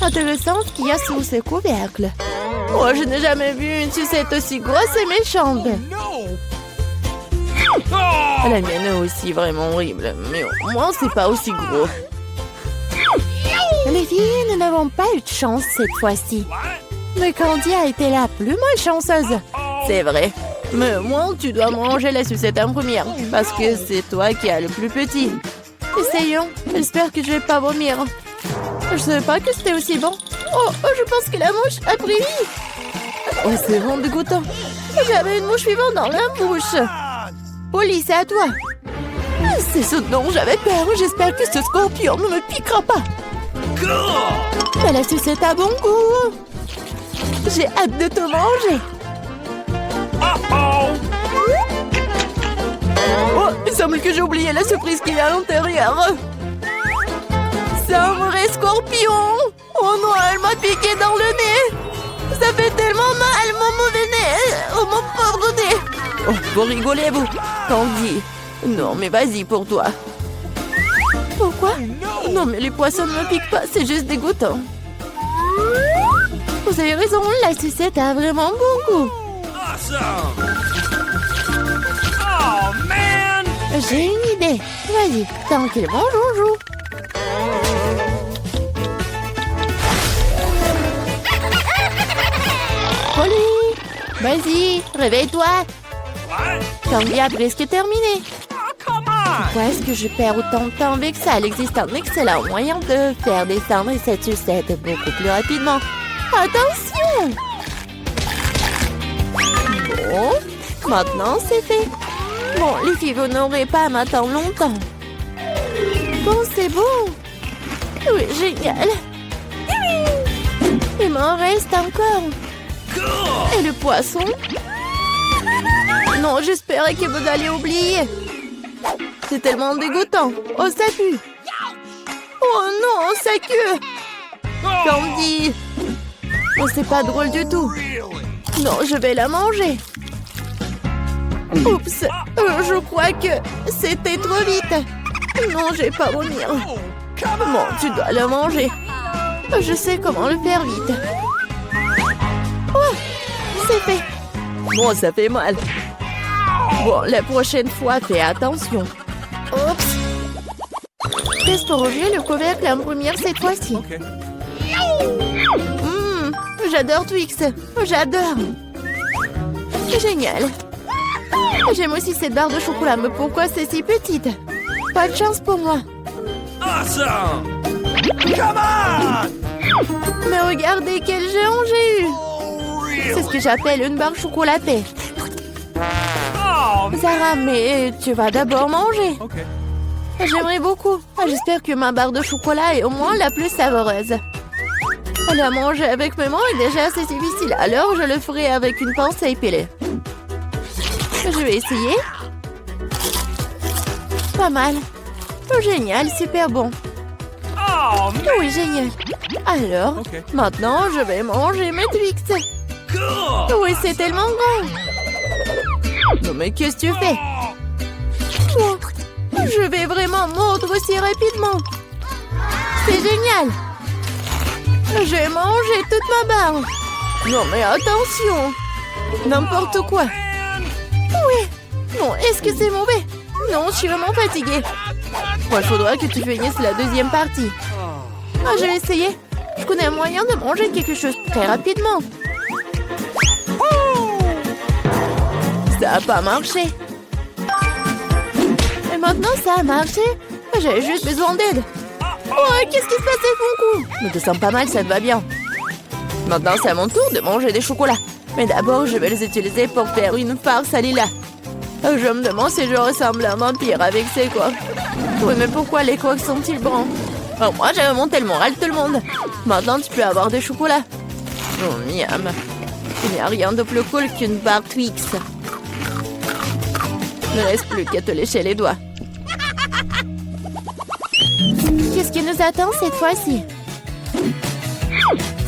Intéressant ce qu'il y a sous ces couvercles. Oh, je n'ai jamais vu une sucette aussi grosse et méchante. La mienne est aussi vraiment horrible, mais au moins c'est pas aussi gros. Les filles, nous n'avons pas eu de chance cette fois-ci. Mais Candy a été la plus malchanceuse. C'est vrai. Mais moi, tu dois manger la sucette en première, parce que c'est toi qui as le plus petit. Essayons. J'espère que je vais pas vomir. Je savais pas que c'était aussi bon. Oh, je pense que la mouche a pris vie. Oh, c'est vraiment dégoûtant. J'avais une mouche vivante dans la bouche. Polly, c'est à toi. C'est ce dont j'avais peur. J'espère que ce scorpion ne me piquera pas. Mais la sucette a bon goût. J'ai hâte de te manger. Oh, il semble que j'ai oublié la surprise qu'il y a à l'intérieur. C'est un vrai scorpion. Oh non, elle m'a piqué dans le nez. Ça fait tellement mal, mon mauvais nez. Oh, mon pauvre nez. Oh, vous rigolez, vous. Candy. Non, mais vas-y pour toi. Pourquoi? Non, mais les poissons ne me piquent pas. C'est juste dégoûtant. Vous avez raison, la sucette a vraiment bon goût. J'ai une idée. Vas-y, tranquillement, joujou. Polly, vas-y, réveille-toi. Candy a presque terminé. Pourquoi est-ce que je perds autant de temps avec ça? Il existe un excellent moyen de faire descendre cette sucette beaucoup plus rapidement. Attention! Bon, maintenant c'est fait. Bon, les filles, vous n'aurez pas à m'attendre longtemps. Bon, c'est bon. Oui, génial. Il m'en reste encore. Et le poisson? Non, j'espérais que vous alliez oublier. C'est tellement dégoûtant. Oh, ça pue. Oh non, ça queue. Candy. Oh, c'est pas drôle du tout. Non, je vais la manger. Oups, je crois que c'était trop vite. Non, je vais pas vomir. Bon, tu dois la manger. Je sais comment le faire vite. Oh, c'est fait. Bon, ça fait mal. Bon, la prochaine fois, fais attention. Oups. Teste pour ouvrir le couvercle en première cette fois-ci. J'adore Twix. J'adore. Génial. J'aime aussi cette barre de chocolat, mais pourquoi c'est si petite? Pas de chance pour moi. Awesome! Come on! Mais regardez quel géant j'ai eu. C'est ce que j'appelle une barre chocolatée. Oh, Sarah, mais tu vas d'abord manger. okay. J'aimerais beaucoup. J'espère que ma barre de chocolat est au moins la plus savoureuse. La manger avec mes mains est déjà assez difficile, alors je le ferai avec une pince à épiler. Je vais essayer. Pas mal. Oh, génial, super bon. Oh, man. Oui, génial. Alors, Ok. maintenant, je vais manger mes Twix. Cool. Oui, c'est tellement grand. Non, mais qu'est-ce que tu fais? Oh, je vais vraiment mordre aussi rapidement. C'est génial. Je vais manger toute ma barre. Non, mais attention. N'importe quoi. Oui. Non, est-ce que c'est mauvais? Non, je suis vraiment fatiguée. Bon, il faudra que tu finisses la deuxième partie. Ah, je vais essayer. Je connais un moyen de manger quelque chose très rapidement. Ça n'a pas marché. Et maintenant, ça a marché. J'avais juste besoin d'aide. Oh, qu'est-ce qui se passe avec mon cou? Je te sens pas mal, ça te va bien. Maintenant, c'est à mon tour de manger des chocolats. Mais d'abord, je vais les utiliser pour faire une farce à Lila. Je me demande si je ressemble à un vampire avec ces coques. Oui, mais pourquoi les coques sont-ils bruns? Oh, moi, j'avais monté le moral de tout le monde. Maintenant, tu peux avoir des chocolats. Oh, miam. Il n'y a rien de plus cool qu'une barre Twix. Il ne reste plus qu'à te lécher les doigts. Qu'est-ce qui nous attend cette fois-ci?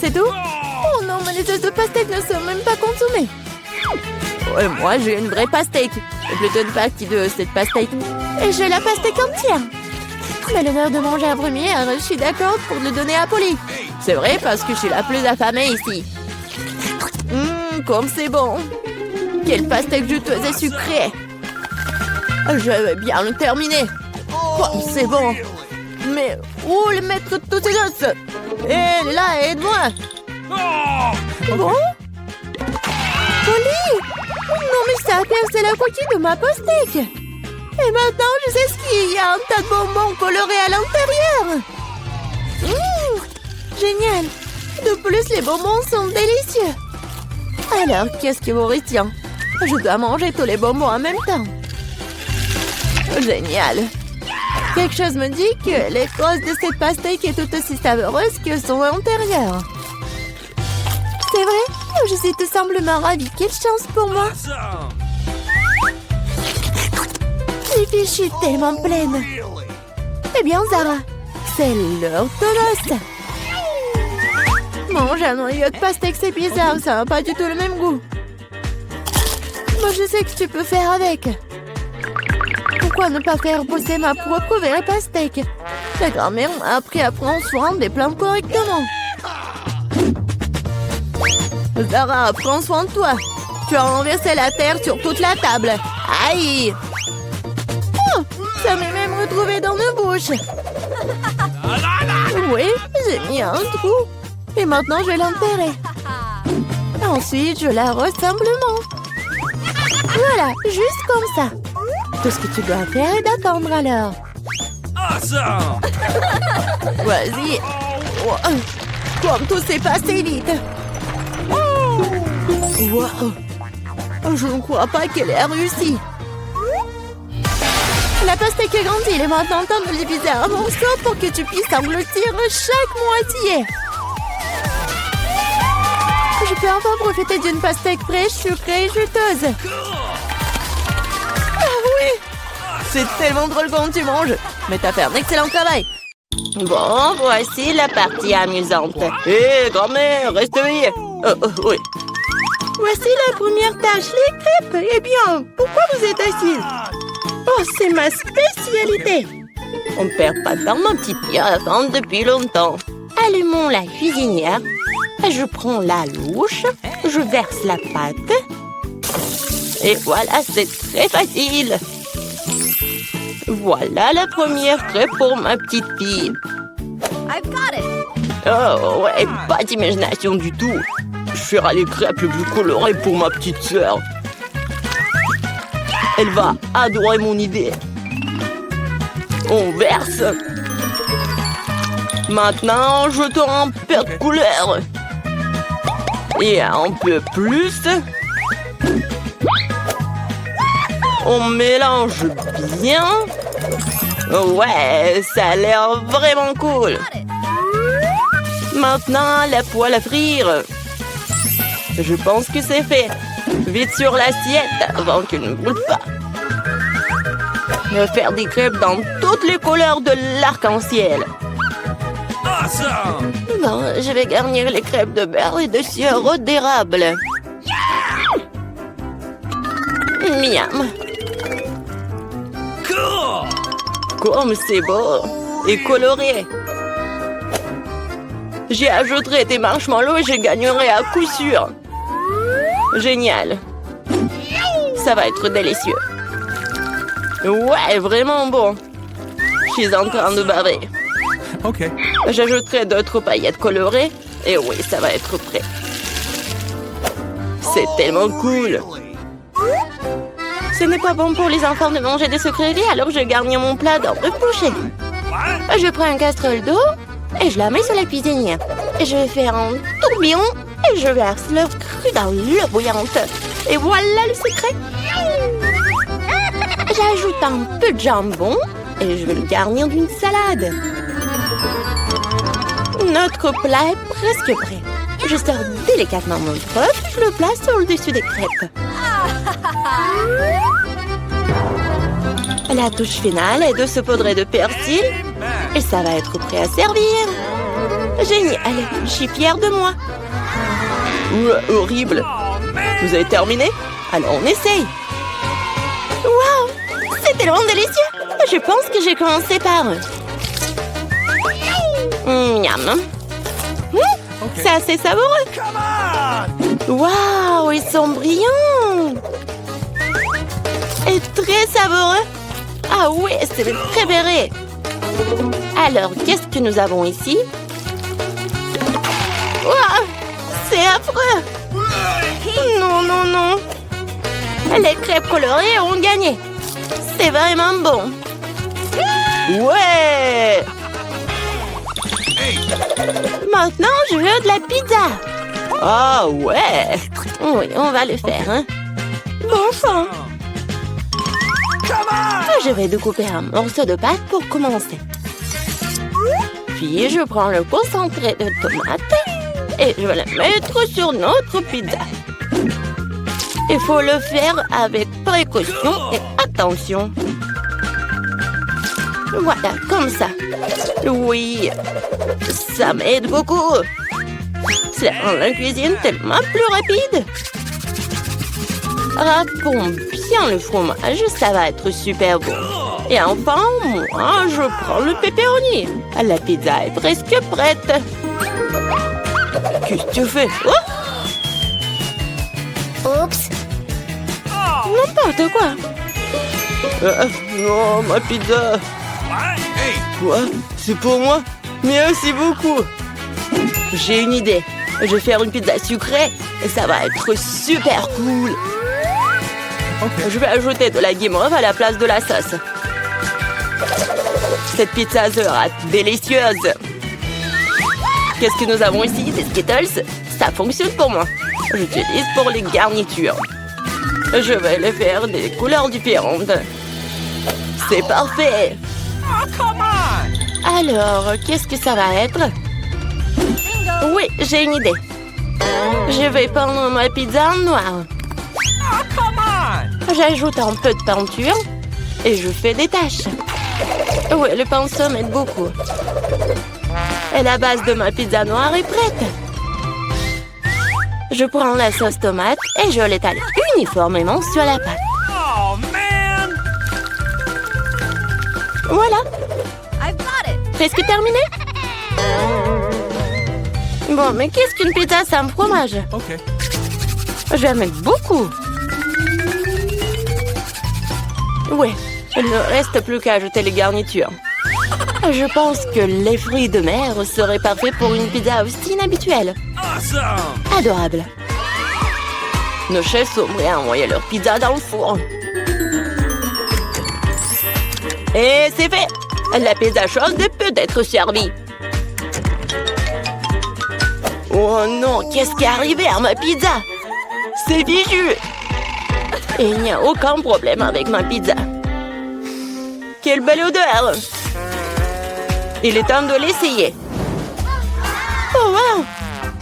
C'est tout? Oh non, mais les œufs de pastèque ne sont même pas consommés. Ouais, moi, j'ai une vraie pastèque. C'est plutôt une partie de cette pastèque. Et j'ai la pastèque entière. Mais l'honneur de manger en première, je suis d'accord pour le donner à Polly. C'est vrai parce que je suis la plus affamée ici. Comme c'est bon. Quel pastèque juteuse et sucrée. Je vais bien le terminer. Comme c'est bon. Mais où le mettre tous ces os? Hé, là, aide-moi. Bon? Polly! Non, mais ça a percé la coquille de ma pastèque. Et maintenant, je sais ce qu'il y a. Un tas de bonbons colorés à l'intérieur. Génial. De plus, les bonbons sont délicieux. Alors, qu'est-ce qui vous retient? Je dois manger tous les bonbons en même temps. Génial. Quelque chose me dit que l'écorce de cette pastèque est tout aussi savoureuse que son intérieur. C'est vrai? Je suis tout simplement ravie. Quelle chance pour moi. Les filles, je suis tellement pleine. Eh bien, Zara, c'est l'heure de l'os. Manger un noyau de pastèque, c'est bizarre. Ça n'a pas du tout le même goût. Moi, je sais que tu peux faire avec. Pourquoi ne pas faire pousser ma propre vraie pastèque? La grand-mère m'a appris à prendre soin des plantes correctement. Zara, prends soin de toi. Tu as renversé la terre sur toute la table. Aïe! Oh, ça m'est même retrouvé dans nos bouches. Oui, j'ai mis un trou. Et maintenant, je vais l'enterrer. Ensuite, je l'arrose simplement. Voilà, juste comme ça. Tout ce que tu dois faire est d'attendre alors. Awesome! Vas-y. Oh, comme tout s'est passé vite. Wow. Je ne crois pas qu'elle ait réussi. La pastèque est grande, il est maintenant temps de le diviser en morceaux pour que tu puisses engloutir chaque moitié. Je peux enfin profiter d'une pastèque fraîche, sucrée et juteuse. Ah oui! C'est tellement drôle quand tu manges. Mais t'as fait un excellent travail. Bon, voici la partie amusante. Hé, grand-mère, reste éveillée. Oui. Voici la première tâche, les crêpes. Eh bien, pourquoi vous êtes assise? Oh, c'est ma spécialité. On ne perd pas de temps, mon petit pied, à attendre depuis longtemps. Allumons la cuisinière. Je prends la louche. Je verse la pâte. Et voilà, c'est très facile. Voilà la première crêpe pour ma petite fille. I've got it. Oh, ouais, pas d'imagination du tout. Je ferai les crêpes les plus colorées pour ma petite sœur. Elle va adorer mon idée. On verse. Maintenant, je te rends un peu de couleur. Et un peu plus. On mélange bien. Ouais, ça a l'air vraiment cool. Maintenant, la poêle à frire. Je pense que c'est fait. Vite sur l'assiette avant qu'elle ne brûle pas. Je vais faire des crêpes dans toutes les couleurs de l'arc-en-ciel. Awesome! Bon, je vais garnir les crêpes de beurre et de sirop d'érable. Miam! Cool! Comme c'est beau et coloré. J'y ajouterai des marshmallows et je gagnerai à coup sûr. Génial. Ça va être délicieux. Ouais, vraiment bon. Je suis en train de baver. OK. J'ajouterai d'autres paillettes colorées. Et oui, ça va être prêt. C'est tellement cool. Ce n'est pas bon pour les enfants de manger des sucreries, alors je garnis mon plat dans le boucher. Je prends une casserole d'eau et je la mets sur la cuisinière. Et je vais faire un tourbillon et je verse l'œuf cru dans l'eau bouillante. Et voilà le secret. J'ajoute un peu de jambon et je vais le garnir d'une salade. Notre plat est presque prêt. Je sors délicatement mon œuf et je le place sur le dessus des crêpes. La touche finale est de saupoudrer de persil et ça va être prêt à servir. Génial, je suis fière de moi. Horrible. Vous avez terminé? Alors on essaye. Waouh, c'est tellement délicieux. Je pense que j'ai commencé par... Miam. C'est assez savoureux. Waouh, ils sont brillants. Et très savoureux. Ah oui, c'est mes préférés. Alors, qu'est-ce que nous avons ici? Waouh, c'est affreux. Non, non, non. Les crêpes colorées ont gagné. C'est vraiment bon. Ouais. Maintenant, je veux de la pizza. Ah ouais. Oui, on va le faire, hein. Bon sang. Je vais découper un morceau de pâte pour commencer. Puis, je prends le concentré de tomate et je vais le mettre sur notre pizza. Il faut le faire avec précaution et attention. Voilà, comme ça. Oui, ça m'aide beaucoup. Ça rend la cuisine tellement plus rapide. Râpons bien le fromage, ça va être super bon. Et enfin, moi, je prends le pepperoni. La pizza est presque prête. Qu'est-ce que tu fais? Oups. N'importe quoi. Non, ma pizza. Quoi? C'est pour moi? Merci beaucoup. J'ai une idée. Je vais faire une pizza sucrée et ça va être super cool. Je vais ajouter de la guimauve à la place de la sauce. Cette pizza sera délicieuse. Qu'est-ce que nous avons ici? Des Skittles? Ça fonctionne pour moi. J'utilise pour les garnitures. Je vais les faire des couleurs différentes. C'est parfait. Alors, qu'est-ce que ça va être? Oui, j'ai une idée. Je vais peindre ma pizza en noir. J'ajoute un peu de peinture et je fais des taches. Oui, le pinceau m'aide beaucoup. Et la base de ma pizza noire est prête. Je prends la sauce tomate et je l'étale uniformément sur la pâte. Oh, man! Voilà, I've got it. presque terminé. Bon, mais qu'est-ce qu'une pizza sans fromage? Okay. Je vais en mettre beaucoup. Ouais, il ne reste plus qu'à ajouter les garnitures. Je pense que les fruits de mer seraient parfaits pour une pizza aussi inhabituelle. Awesome! Adorable. Nos chefs sont prêts à envoyer leur pizza dans le four. Et c'est fait! La pizza chaude peut être servie. Oh non, qu'est-ce qui est arrivé à ma pizza? C'est fichu! Et il n'y a aucun problème avec ma pizza. Quelle belle odeur! Il est temps de l'essayer. Oh wow!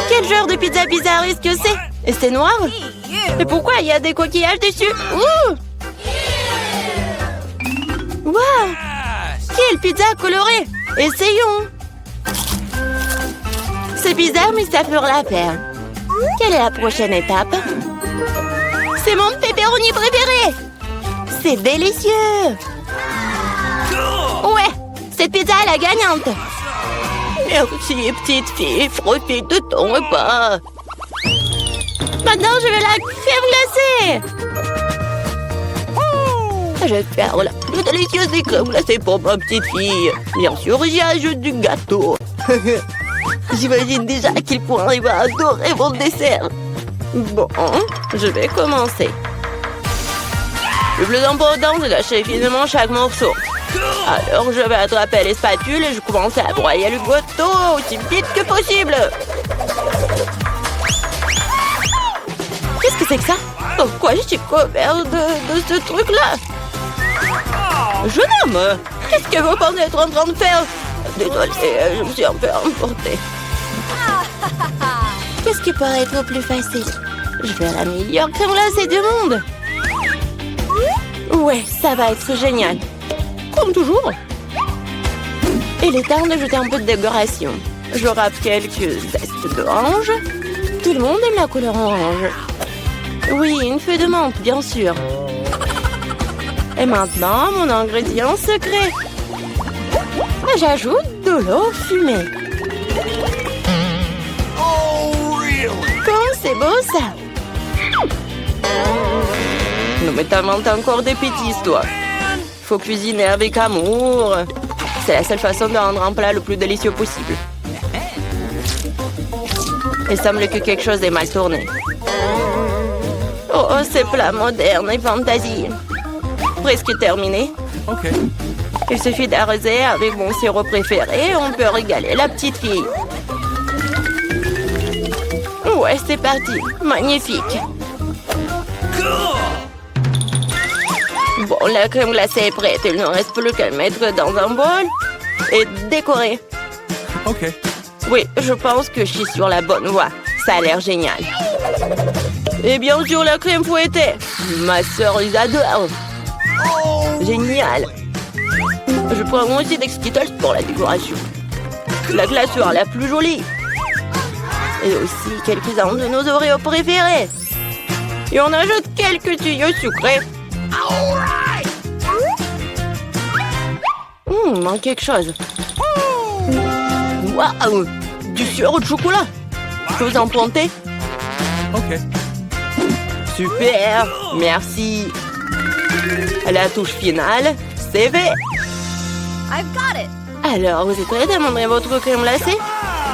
Quel genre de pizza bizarre est-ce que c'est? Et c'est noir? Et pourquoi il y a des coquillages dessus? Ouh! Wow! Quelle pizza colorée! Essayons! C'est bizarre, mais ça fera l'affaire. Quelle est la prochaine étape? C'est mon pepperoni préféré! C'est délicieux! Ouais! Cette pizza est la gagnante! Merci, petite fille. Profite de ton repas. Maintenant, je vais la crème glacée! Je vais faire la plus délicieuse des crèmes glacées pour ma petite fille. Bien sûr, j'y ajoute du gâteau. J'imagine déjà à quel point il va adorer mon dessert. Bon, je vais commencer. Le plus important, c'est d'acheter finement chaque morceau. Alors, je vais attraper les spatules et je commence à broyer le gâteau aussi vite que possible. Qu'est-ce que c'est que ça? Pourquoi je suis couvert de ce truc-là? Jeune homme, qu'est-ce que vous pensez être en train de faire? Désolée, je me suis un peu emportée. Qu'est-ce qui pourrait être plus facile? Je vais la meilleure crème glacée du monde. Ouais, ça va être génial. Comme toujours. Il est temps d'ajouter un peu de décoration. Je râpe quelques zestes d'orange. Tout le monde aime la couleur orange. Oui, une feuille de menthe, bien sûr. Et maintenant, mon ingrédient secret. J'ajoute de l'eau fumée. ça. Non mais t'inventes encore des bêtises, toi. Faut cuisiner avec amour. C'est la seule façon de rendre un plat le plus délicieux possible. Il semble que quelque chose est mal tourné. Oh, ces plats modernes et fantasy. Presque terminé. OK. Il suffit d'arroser avec mon sirop préféré, on peut régaler la petite fille. Ouais, c'est parti. Magnifique. Bon, la crème glacée est prête. Il ne reste plus qu'à le mettre dans un bol et décorer. OK. Oui, je pense que je suis sur la bonne voie. Ça a l'air génial. Et bien sûr, la crème fouettée. Ma sœur les adore. Génial. Je prends aussi des Skittles pour la décoration. La glace sera la plus jolie. Et aussi quelques-uns de nos Oreos préférés. Et on ajoute quelques tuyaux sucrés. Manque quelque chose. Waouh! Du sirop de chocolat. Je peux vous en planter? OK. Super! Merci. La touche finale, c'est fait. I've got it. Alors, vous êtes prêts à demander votre crème glacée?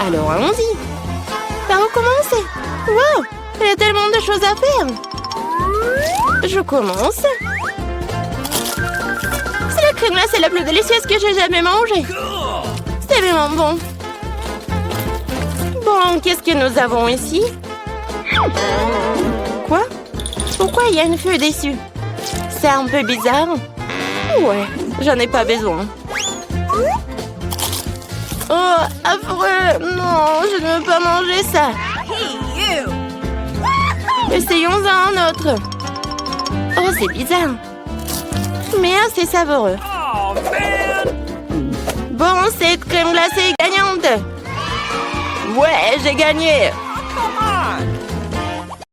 Alors, allons-y. Par où commencer? Wow! Il y a tellement de choses à faire. Je commence. C'est la crème glacée la plus délicieuse que j'ai jamais mangée. C'est vraiment bon. Bon, qu'est-ce que nous avons ici? Quoi? Pourquoi il y a une feuille dessus? C'est un peu bizarre. Ouais, j'en ai pas besoin. Oh, affreux! Non, je ne veux pas manger ça. Hey, you. Essayons un autre. Oh, c'est bizarre. Mais assez savoureux. Oh, man! Bon, cette crème glacée est gagnante. Ouais, j'ai gagné.